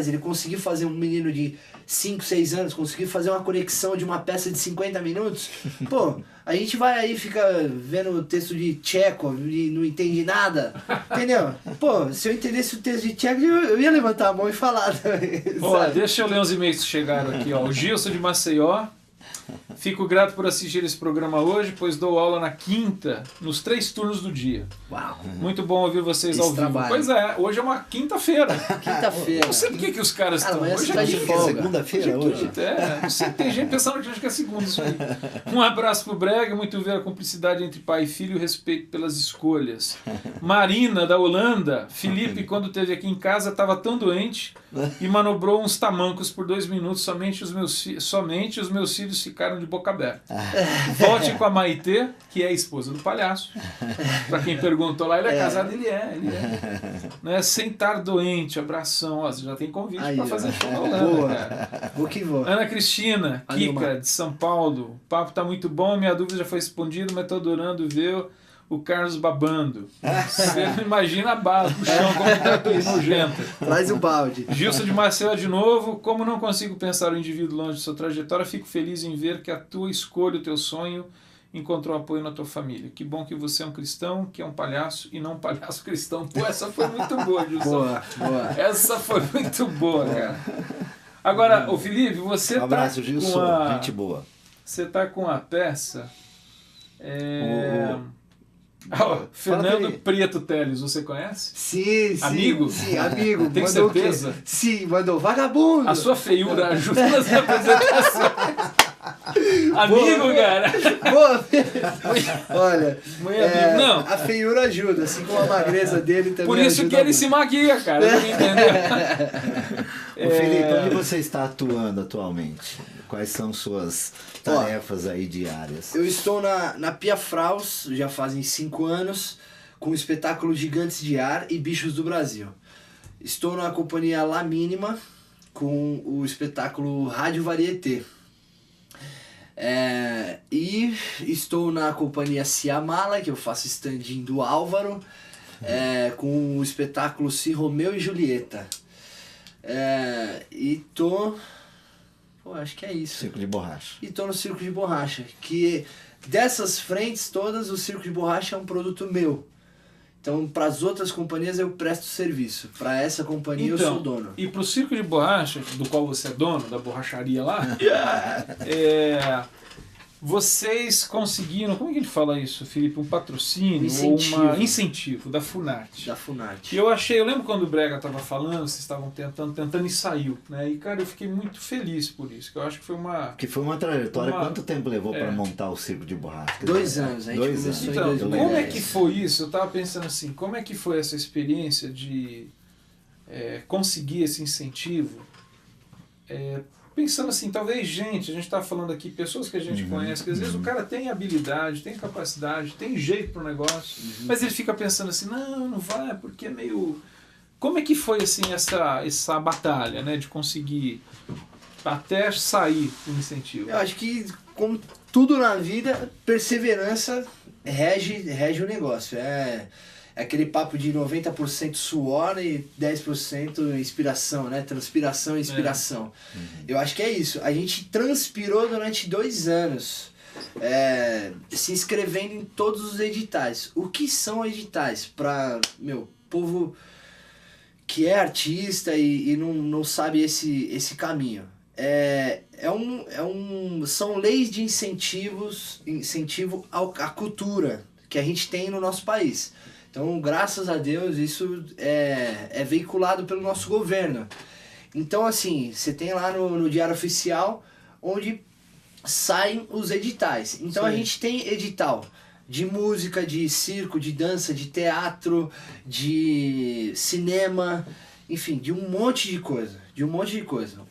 Ele conseguiu fazer um menino de 5, 6 anos, conseguiu fazer uma conexão de uma peça de 50 minutos. Pô, a gente vai aí, fica vendo o texto de Tchekhov e não entende nada, entendeu? Pô, se eu entendesse o texto de Tchekhov, eu ia levantar a mão e falar também, Ó, sabe? deixa eu ler uns e-mails que chegaram aqui, ó. O Gilson de Maceió. Fico grato por assistir esse programa hoje, pois dou aula na quinta, nos 3 turnos do dia. Uau, Muito bom ouvir vocês Esse ao vivo. trabalho. Pois é, hoje é uma quinta-feira. quinta-feira. Não sei por que os caras Cara, estão. amanhã Hoje você é tá de quinta. folga. Segunda-feira hoje? Não sei, tem gente pensando que acho que é segunda isso aí. Um abraço pro Brega, muito ver a cumplicidade entre pai e filho e o respeito pelas escolhas. Marina, da Holanda. Felipe, quando esteve aqui em casa, estava tão doente e manobrou uns tamancos por 2 minutos, somente os meus filhos ficaram de boca aberta. Volte com a Maitê, que é a esposa do palhaço. Pra quem perguntou lá, ele é casado, ele é. Né? Sem estar doente, abração. Ó, você já tem convite Aí, pra ó. fazer show na Holanda, Boa. cara. Vou que vou. Ana Cristina, Anima. Kika, de São Paulo. O papo tá muito bom, minha dúvida já foi respondida, mas tô adorando ver o Carlos babando. Você não imagina a bala no chão como tá aqui, nojenta. Traz o balde. Gilson de Marcelo de novo. Como não consigo pensar o indivíduo longe de sua trajetória, fico feliz em ver que a tua escolha, o teu sonho, encontrou apoio na tua família. Que bom que você é um cristão, que é um palhaço e não um palhaço cristão. Pô, essa foi muito boa, Gilson. Boa. Essa foi muito boa, cara. Agora, ô Felipe, você Um abraço, tá Gilson. com a... Gente boa. Você tá com a peça... O- Fernando aquele- Preto Teles, você conhece? Sim. Amigo? Sim, amigo. Tem Mandou o quê? certeza? Sim, mandou vagabundo. A sua feiura ajuda nas apresentações. Amigo, cara. Boa. Olha, Muito amigo. Não. a feiura ajuda, assim como a magreza dele também Por isso ajuda que ele muito. se maquia, cara. Você entendeu? Ô, Felipe, onde você está atuando atualmente? Quais são suas tarefas aí diárias? Eu estou na Pia Fraus, já fazem 5 anos, com o espetáculo Gigantes de Ar e Bichos do Brasil. Estou na companhia La Mínima, com o espetáculo Rádio Varieté. E estou na companhia Ciamala, que eu faço stand-in do Álvaro, com o espetáculo Se Romeu e Julieta. E tô... Pô, acho que é isso. Circo de borracha. E tô no Circo de Borracha, que dessas frentes todas, o Circo de Borracha é um produto meu. Então, para as outras companhias eu presto serviço. Para essa companhia eu sou dono. E pro Circo de Borracha, do qual você é dono, da borracharia lá, vocês conseguiram, como é que ele fala isso, Felipe? Um patrocínio Incentivo. ou um incentivo da Funarte. Da Funarte. E eu lembro quando o Brega estava falando, vocês estavam tentando e saiu, né? E cara, eu fiquei muito feliz por isso, que eu acho que foi uma... Que foi uma trajetória. Quanto tempo levou para montar o Circo de Borracha? 2 anos, a gente começou Então, em 2010. como é que foi isso? Eu tava pensando assim, como é que foi essa experiência de conseguir esse incentivo? Pensando assim, talvez a gente está falando aqui, pessoas que a gente conhece, que às vezes o cara tem habilidade, tem capacidade, tem jeito para o negócio, mas ele fica pensando assim, não vai, porque é meio... Como é que foi assim essa batalha, né, de conseguir até sair o incentivo? Eu acho que, como tudo na vida, perseverança rege o negócio. É aquele papo de 90% suor e 10% inspiração, né? Transpiração e inspiração. Eu acho que é isso. A gente transpirou durante 2 anos, se inscrevendo em todos os editais. O que são editais? Para povo que é artista e não sabe esse caminho. São leis de incentivo à cultura que a gente tem no nosso país. Então, graças a Deus, isso é veiculado pelo nosso governo. Então, assim, você tem lá no Diário Oficial, onde saem os editais. Então, Sim. A gente tem edital de música, de circo, de dança, de teatro, de cinema, enfim, de um monte de coisa.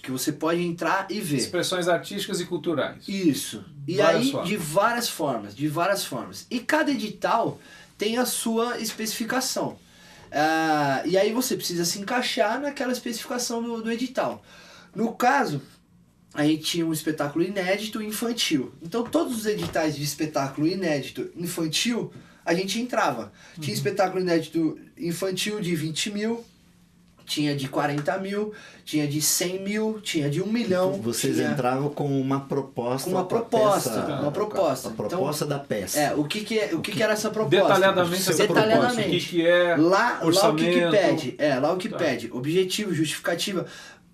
Que você pode entrar e ver. Expressões artísticas e culturais. Isso. E Várias aí, formas. de várias formas. E cada edital tem a sua especificação. E aí você precisa se encaixar naquela especificação do edital. No caso, a gente tinha um espetáculo inédito infantil. Então todos os editais de espetáculo inédito infantil, a gente entrava. Tinha espetáculo inédito infantil de 20 mil, tinha de 40 mil, tinha de 100 mil, tinha de 1 milhão. Vocês tinha... entravam com uma proposta. Com uma proposta, peça, uma proposta. A proposta da peça. O que era essa proposta? Detalhadamente essa proposta. O que é orçamento. Lá o que pede. Objetivo, justificativa.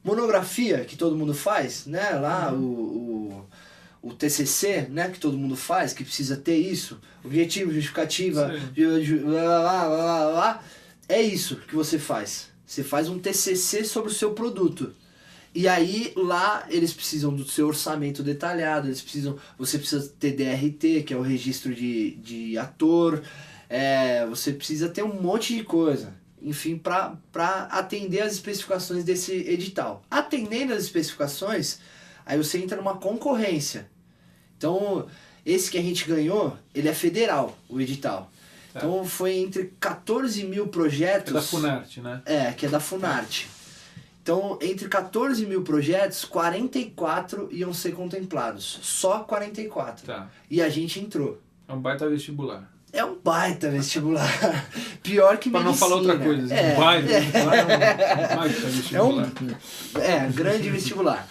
Monografia, que todo mundo faz, né? Lá o TCC, né? Que todo mundo faz, que precisa ter isso. Objetivo, justificativa, é isso que você faz. Você faz um TCC sobre o seu produto. E aí lá eles precisam do seu orçamento detalhado, você precisa ter DRT, que é o registro de ator, você precisa ter um monte de coisa, enfim, para atender as especificações desse edital. Atendendo as especificações, aí você entra numa concorrência. Então, esse que a gente ganhou, ele é federal, o edital. Então foi entre 14 mil projetos... É da Funarte, né? Que é da Funarte. Então, entre 14 mil projetos, 44 iam ser contemplados. Só 44. Tá. E a gente entrou. É um baita vestibular. É um baita vestibular. Pior que pra medicina. Não falar outra coisa. Um baita vestibular é um baita vestibular. Grande vestibular.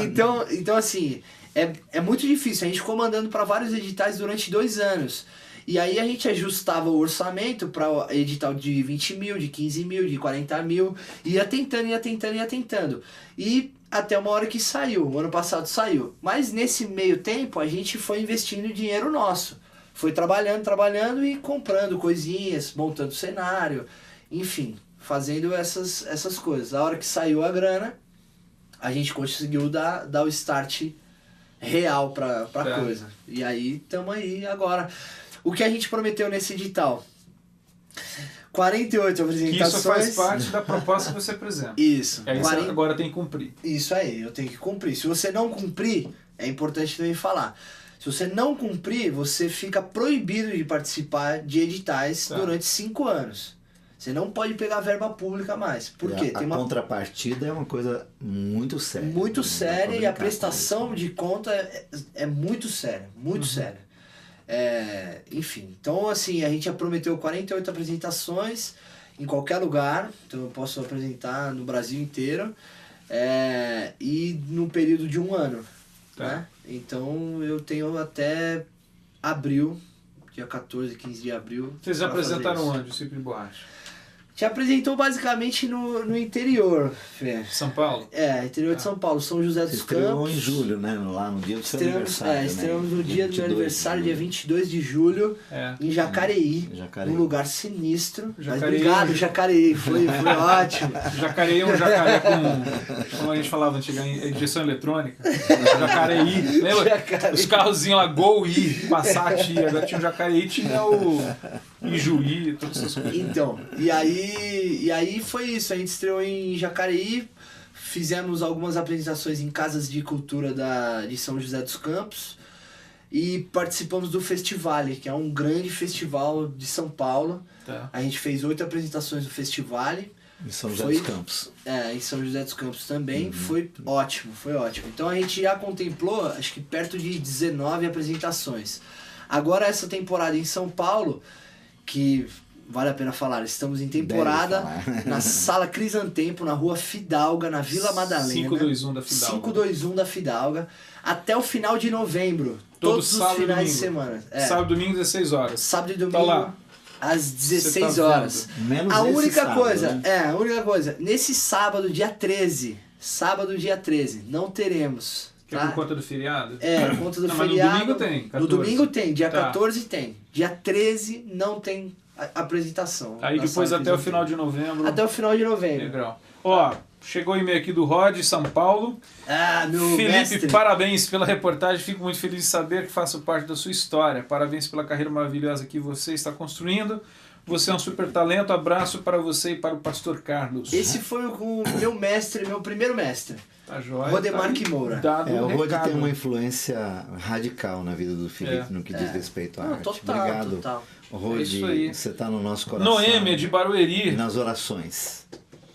Então, assim, é muito difícil. A gente ficou mandando para vários editais durante 2 anos. E aí a gente ajustava o orçamento para edital de 20 mil, de 15 mil, de 40 mil, ia tentando. E até uma hora que saiu, o ano passado saiu. Mas nesse meio tempo a gente foi investindo dinheiro nosso. Foi trabalhando e comprando coisinhas, montando cenário, enfim, fazendo essas coisas. A hora que saiu a grana, a gente conseguiu dar o start real pra coisa. E aí estamos aí agora. O que a gente prometeu nesse edital? 48 apresentações. Que isso faz parte da proposta que você apresenta. Isso. E aí você agora tem que cumprir. Isso aí, eu tenho que cumprir. Se você não cumprir, é importante também falar. Se você não cumprir, você fica proibido de participar de editais durante 5 anos. Você não pode pegar verba pública mais. Por quê? A contrapartida é uma coisa muito séria. Muito séria, e a prestação de conta é muito séria. Muito séria. Enfim, então assim, a gente já prometeu 48 apresentações em qualquer lugar, então eu posso apresentar no Brasil inteiro, e no período de 1 ano. Tá. Né? Então eu tenho até abril, dia 14, 15 de abril. Vocês pra apresentaram fazer isso. onde o Circo de Borracha? Te apresentou basicamente no interior, Fê. São Paulo? Interior de São Paulo, São José Você dos estreou Campos. em julho, né? Lá no dia do seu Estreamos, aniversário. estreamos né? no dia do meu 22 de aniversário, dia julho. 22 de julho, em Jacareí, Jacareí. um lugar sinistro. Mas Jacareí. obrigado, Jacareí, foi ótimo. Jacareí é um jacaré com, como a gente falava antigamente, injeção eletrônica. Jacareí. Lembra? Jacareí. Os carrozinhos lá, Gol I, Passat I. Agora tinha o Jacareí, tinha o Ijuí, todas essas coisas. Então, e aí foi isso, a gente estreou em Jacareí, fizemos algumas apresentações em casas de cultura de São José dos Campos e participamos do Festivale, que é um grande festival de São Paulo. Tá. A gente fez 8 apresentações do Festivale. Em São José Foi- dos Campos. Em São José dos Campos também, foi ótimo. Então a gente já contemplou, acho que perto de 19 apresentações. Agora essa temporada em São Paulo, que vale a pena falar, estamos em temporada Deve falar. na Sala Crisantempo, na Rua Fidalga, na Vila Madalena. 521 da Fidalga. 521 da Fidalga, até o final de novembro. Todo Todos os sábado e finais de domingo. semana. Sábado e domingo, 16 horas. Sábado e domingo, Tá lá. às Você 16 tá horas. Menos A esse única sábado, coisa, né? a única coisa, nesse sábado, dia 13, não teremos, Que é tá? por conta do feriado? Por conta do Não, mas no feriado. domingo tem, No 14. domingo tem, dia Tá. 14 tem. Dia 13 não tem apresentação. Aí na depois Sala até o Crisantempo. final de novembro. Até o final de novembro. Legal. Ó, chegou o e-mail aqui do Rod, São Paulo. Ah, meu Felipe, mestre. parabéns pela reportagem. Fico muito feliz de saber que faço parte da sua história. Parabéns pela carreira maravilhosa que você está construindo. Você é um super talento. Abraço para você e para o pastor Carlos. Esse foi o meu mestre, meu primeiro mestre. Tá joia. Rodemar Tá que Moura. dado O Rod recado. tem uma influência radical na vida do Felipe no que diz respeito à Não, arte. total, Obrigado, total. Rod. É isso aí. Você está no nosso coração. Noêmia de E Barueri. nas orações.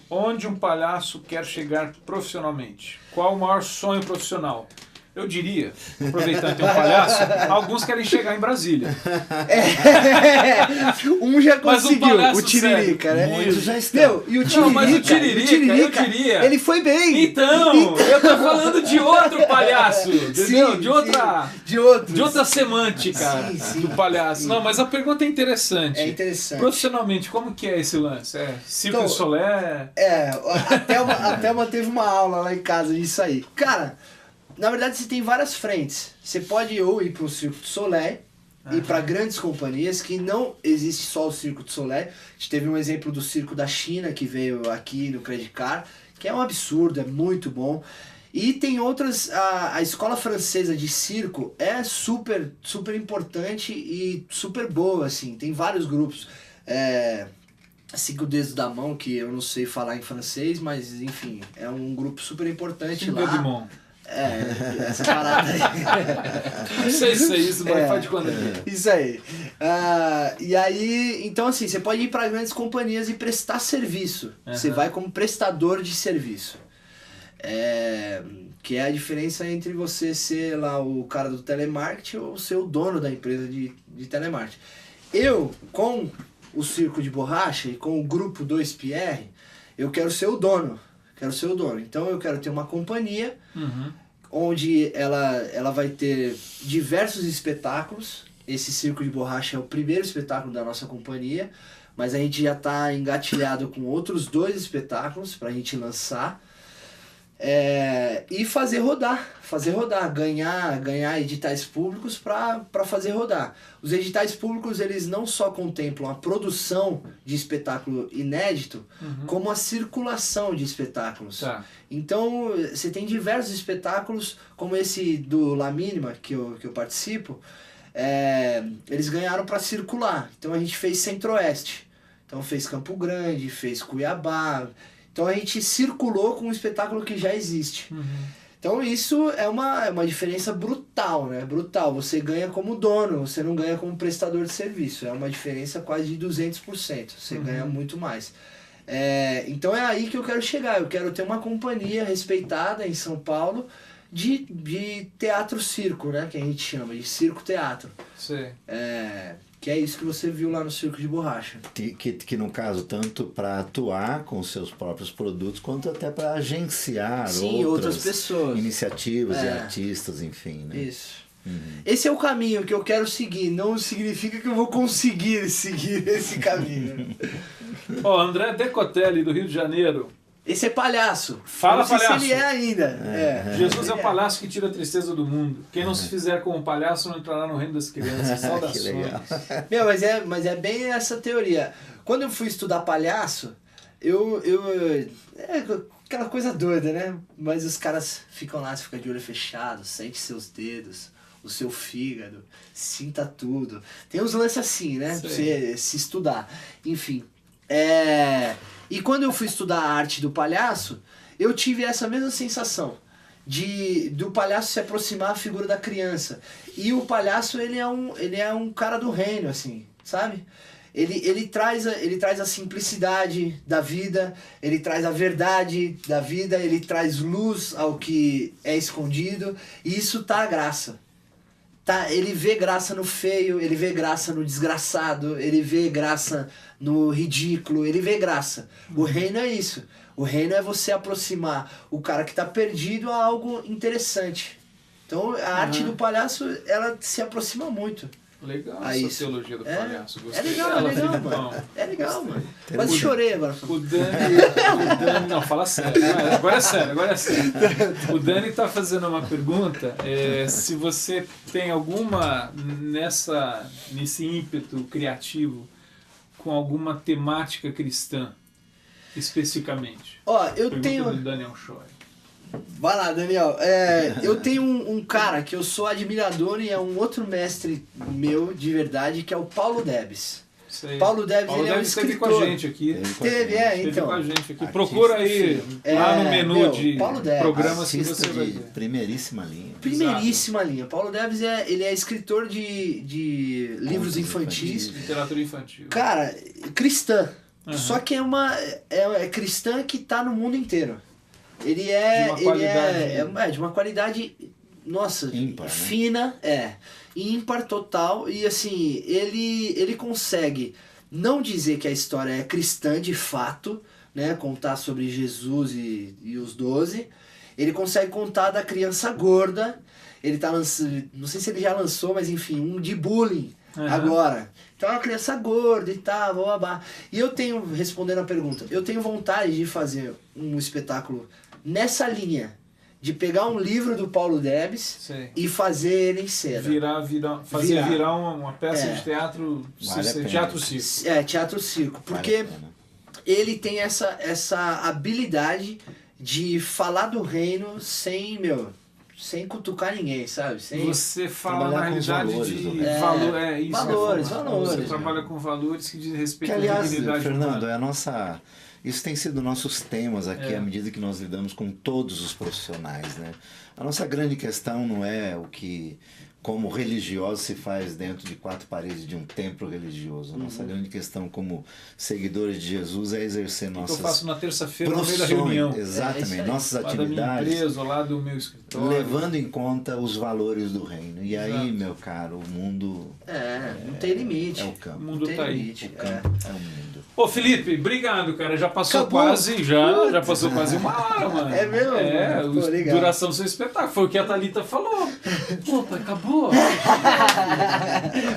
Onde um palhaço quer chegar profissionalmente? Qual o maior sonho profissional? Eu diria, aproveitando que tem um palhaço, alguns querem chegar em Brasília. Um já Mas um conseguiu, palhaço o Tiririca, sério. né? Muitos já estão. Meu, e o Tiririca, Não, mas o Tiririca, eu diria. ele foi bem. Então, eu tô falando de outro palhaço, entendeu? Sim, De outra, sim, de outros. de outra semântica Sim, sim. do palhaço. Não, mas a pergunta é interessante. É interessante. Profissionalmente, como que é esse lance? É Circo Então, du Soleil? A Thelma teve uma aula lá em casa disso aí. Cara, na verdade você tem várias frentes. Você pode ou ir para o Circo du Soleil, ir para grandes companhias, que não existe só o Circo du Soleil. A gente teve um exemplo do Circo da China, que veio aqui no Credit Card, que é um absurdo, é muito bom. E tem outras, a escola francesa de circo é super, super importante e super boa, assim. Tem vários grupos. 5 Dedos da Mão, que eu não sei falar em francês, mas enfim, é um grupo super importante lá. Godimon. Essa parada aí. Não sei se é isso, mas faz de quando é. Isso aí. E aí, então assim, você pode ir para grandes companhias e prestar serviço. Você vai como prestador de serviço. Que é a diferença entre você ser lá o cara do telemarketing ou ser o dono da empresa de telemarketing. Eu, com o Circo de Borracha e com o grupo 2PR, eu quero ser o dono. Então eu quero ter uma companhia onde ela vai ter diversos espetáculos. Esse Circo de Borracha é o primeiro espetáculo da nossa companhia, mas a gente já está engatilhado com outros 2 espetáculos para a gente lançar. E fazer rodar, ganhar editais públicos para fazer rodar. Os editais públicos, eles não só contemplam a produção de espetáculo inédito, como a circulação de espetáculos. Tá. Então, você tem diversos espetáculos, como esse do La Mínima, que eu participo, eles ganharam para circular. Então a gente fez Centro-Oeste, então fez Campo Grande, fez Cuiabá. Então a gente circulou com um espetáculo que já existe. Então isso é uma diferença brutal, né? Brutal. Você ganha como dono, você não ganha como prestador de serviço. É uma diferença quase de 200%. Você ganha muito mais. Então é aí que eu quero chegar. Eu quero ter uma companhia respeitada em São Paulo de teatro-circo, né? Que a gente chama de circo-teatro. Sei. Que é isso que você viu lá no Circo de Borracha. Que no caso, tanto para atuar com os seus próprios produtos, quanto até para agenciar Sim, outras pessoas. iniciativas e artistas, enfim. Né? Isso. Esse é o caminho que eu quero seguir, não significa que eu vou conseguir seguir esse caminho. Ó, André Decotelli, do Rio de Janeiro. Esse é palhaço. Fala, não sei palhaço. se ele é ainda. Jesus é o palhaço que tira a tristeza do mundo. Quem não se fizer como um palhaço não entrará no reino das crianças. Saudações. Que legal. Meu, mas é bem essa teoria. Quando eu fui estudar palhaço, é aquela coisa doida, né? Mas os caras ficam lá, você fica de olho fechado, sente seus dedos, o seu fígado, sinta tudo. Tem uns lances assim, né? Pra você se estudar. Enfim. E quando eu fui estudar a arte do palhaço, eu tive essa mesma sensação do palhaço se aproximar da figura da criança. E o palhaço, ele é um cara do reino, assim, sabe? Ele traz a simplicidade da vida, ele traz a verdade da vida, ele traz luz ao que é escondido, e isso tá a graça. Ele vê graça no feio, ele vê graça no desgraçado, ele vê graça no ridículo, ele vê graça. O reino é isso. O reino é você aproximar o cara que está perdido a algo interessante. Então a arte do palhaço, ela se aproxima muito. Legal a essa isso. teologia do palhaço. Gostei Legal, dela, Felipão. mano. É legal, mano. Quase chorei agora. O Dani, não, fala sério. Agora é sério. O Dani tá fazendo uma pergunta, se você tem alguma, nesse ímpeto criativo, com alguma temática cristã, especificamente. Ó, eu Pergunta tenho... do Daniel Choi. Vai lá, Daniel. Eu tenho um cara que eu sou admirador e é um outro mestre meu, de verdade, que é o Paulo Debs. Sei. Paulo Debs, ele é um esteve escritor. com a gente aqui. Então. Com a gente aqui. Procura aí lá no menu de programas que você vai ver. Primeiríssima linha. Primeiríssima linha. Paulo Debs ele é escritor de livros infantis. Literatura infantil. Cara, cristã. Só que é cristã que tá no mundo inteiro. Ele é de uma qualidade, nossa, ímpar, fina, ímpar total, e assim, ele consegue não dizer que a história é cristã de fato, né, contar sobre Jesus e os 12, ele consegue contar da criança gorda, ele tá lançando, não sei se ele já lançou, mas enfim, um de bullying agora. Então é uma criança gorda e tal, blá. E eu tenho, respondendo a pergunta, eu tenho vontade de fazer um espetáculo nessa linha, de pegar um livro do Paulo Debs e fazer ele em cena. Virar uma peça de teatro, teatro-circo. Teatro-circo, porque ele tem essa habilidade de falar do reino sem cutucar ninguém, sabe? Você fala na realidade valores, Você trabalha com valores que dizem respeito à dignidade. Aliás, Fernando, isso tem sido nossos temas aqui à medida que nós lidamos com todos os profissionais, né? A nossa grande questão não é o que, como religioso, se faz dentro de 4 paredes de um templo religioso. A nossa grande questão como seguidores de Jesus é exercer nossas eu faço na terça-feira no meio da reunião. Exatamente, nossas lá atividades. Da minha empresa, lá do meu escritório. Levando em conta os valores do reino. E aí, meu caro, o mundo... não tem limite. É o campo. O mundo tá aí. O campo é o mundo. Ô Felipe, obrigado, cara. Já passou quase, já passou quase 1 hora, mano. É mesmo? A duração do seu espetáculo. Foi o que a Thalita falou. Opa, acabou.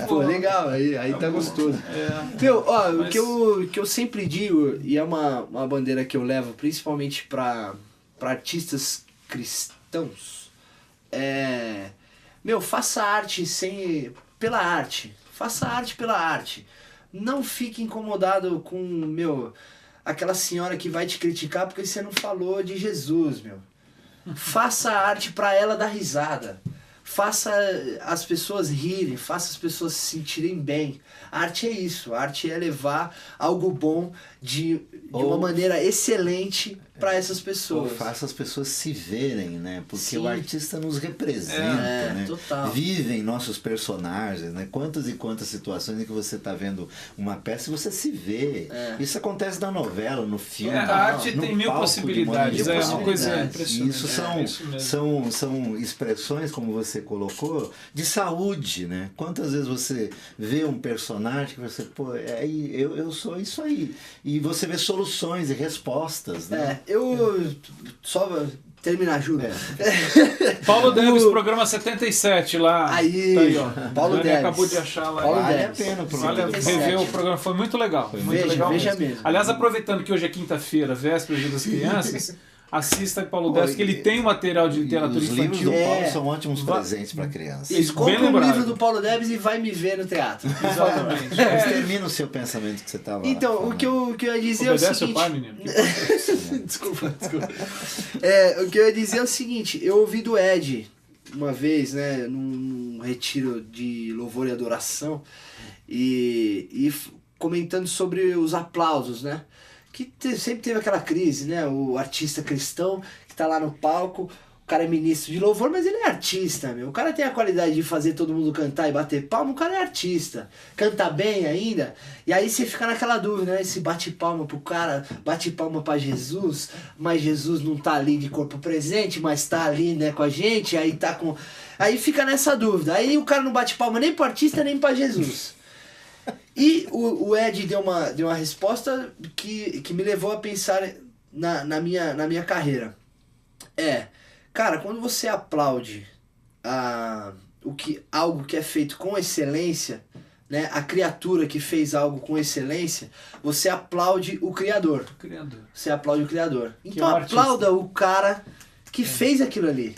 Pô, legal, aí tá gostoso. Meu, o que eu sempre digo, e é uma bandeira que eu levo principalmente pra artistas cristãos, faça arte pela arte. Faça arte pela arte. Não fique incomodado com, aquela senhora que vai te criticar porque você não falou de Jesus, Faça arte pra ela dar risada. Faça as pessoas rirem, faça as pessoas se sentirem bem. A arte é isso, a arte é levar algo bom de uma maneira excelente para essas pessoas. Ou faça as pessoas se verem, né? Porque Sim. o artista nos representa, né? Total. Vivem nossos personagens, né? Quantas e quantas situações em que você está vendo uma peça e você se vê. Isso acontece na novela, no filme. A arte tem mil possibilidades, é uma coisa impressionante. Isso são expressões, como você você colocou, de saúde, né? Quantas vezes você vê um personagem que você, pô, eu sou isso aí. E você vê soluções e respostas, né? Eu só terminar, Júlio. Paulo Debs, programa 77 lá. Aí, tá aí, ó. Paulo Ele Debs. acabou de achar lá. Paulo Vale Debs. a pena o Olha, programa. rever o programa, foi muito legal. Muito legal Veja mesmo. Aliás, aproveitando que hoje é quinta-feira, véspera do Dia das Crianças, assista Paulo Debs, que ele tem material de literatura Os livros infantil. do Paulo são ótimos presentes para criança. Isso, Compra bem um lembrado. livro do Paulo Debs e vai me ver no teatro. Exatamente. Mas termina o seu pensamento que você estava Então, o que eu ia dizer Obedece é o seu seguinte... pai, menino. Desculpa. O que eu ia dizer é o seguinte, eu ouvi do Ed uma vez, né, num retiro de louvor e adoração, e comentando sobre os aplausos, né? Que sempre teve aquela crise, né? O artista cristão que tá lá no palco, o cara é ministro de louvor, mas ele é artista, meu. O cara tem a qualidade de fazer todo mundo cantar e bater palma, o cara é artista. Canta bem ainda. E aí você fica naquela dúvida, né? Se bate palma pro cara, bate palma pra Jesus, mas Jesus não tá ali de corpo presente, mas tá ali, né, com a gente, aí tá com... Aí fica nessa dúvida. Aí o cara não bate palma nem pro artista, nem pra Jesus. E o Ed deu uma resposta que me levou a pensar na minha carreira. Cara, quando você aplaude algo que é feito com excelência, né, a criatura que fez algo com excelência, você aplaude o Criador. Você aplaude o Criador. Então é um aplauda o cara que fez aquilo ali.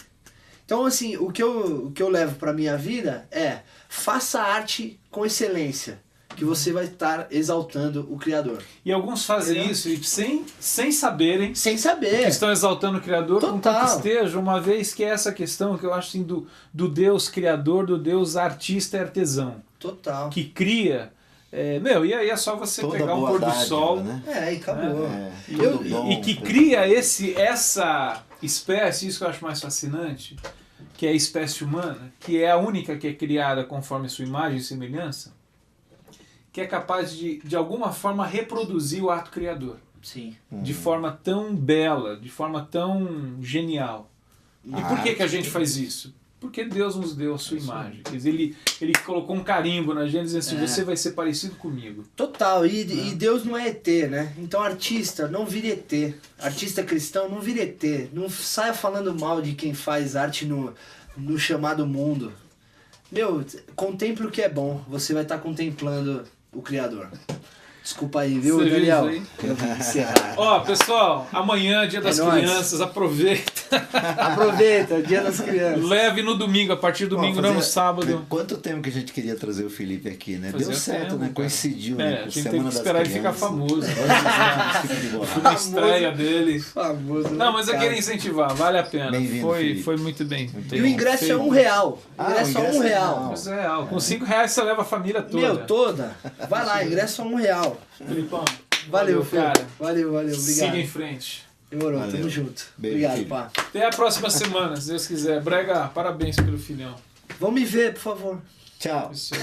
Então, assim, o que eu levo pra minha vida é: faça arte com excelência, que você vai estar exaltando o Criador. E alguns fazem isso e sem saberem Sem que saber. estão exaltando o Criador com Total. tanto esteja, uma vez que é essa questão que eu acho assim, do Deus Criador, do Deus artista e artesão, Total. que cria. E aí é só você Toda pegar um boa pôr do dádiva, sol, né? E acabou. Todo dom, e que cria essa espécie, isso que eu acho mais fascinante, que é a espécie humana, que é a única que é criada conforme sua imagem e semelhança, que é capaz de alguma forma reproduzir o ato criador. Sim. De forma tão bela, de forma tão genial. E por que a gente faz isso? Porque Deus nos deu a sua imagem. Quer dizer, ele colocou um carimbo na gente dizendo assim, você vai ser parecido comigo. Total. E Deus não é ET, né? Então artista, não vire ET. Artista cristão, não vire ET. Não saia falando mal de quem faz arte no chamado mundo. Meu, contemple o que é bom. Você vai estar contemplando o Criador. Desculpa aí, viu, Você Daniel? viu isso Eu vou encerrar. Ó, pessoal, amanhã, Dia das nóis. Crianças, aproveita. Aproveita, Dia das Crianças. Leve no domingo, a partir do domingo, não no sábado. Quanto tempo que a gente queria trazer o Felipe aqui, né? Fazia Deu certo, tempo, né? cara. Coincidiu, A né? Com gente Semana teve que das esperar ele ficar Crianças. famoso. Vamos Foi uma estreia dele. Famoso. Não, mas eu queria incentivar, vale a pena. Bem-vindo, Foi Felipe. muito bem. E o ingresso é R$1. O ingresso é R$1. Mas é real. Com R$5 você leva a família toda. Meu, toda. Vai lá, ingresso é R$1. Felipão, Valeu, Fê. cara. Valeu, obrigado. Siga em frente. Demorou, Valeu. tamo junto. Beijo, Obrigado, filho. pá. Até a próxima semana, se Deus quiser. Brega, parabéns pelo filhão. Vão me ver, por favor. Tchau. Isso aí.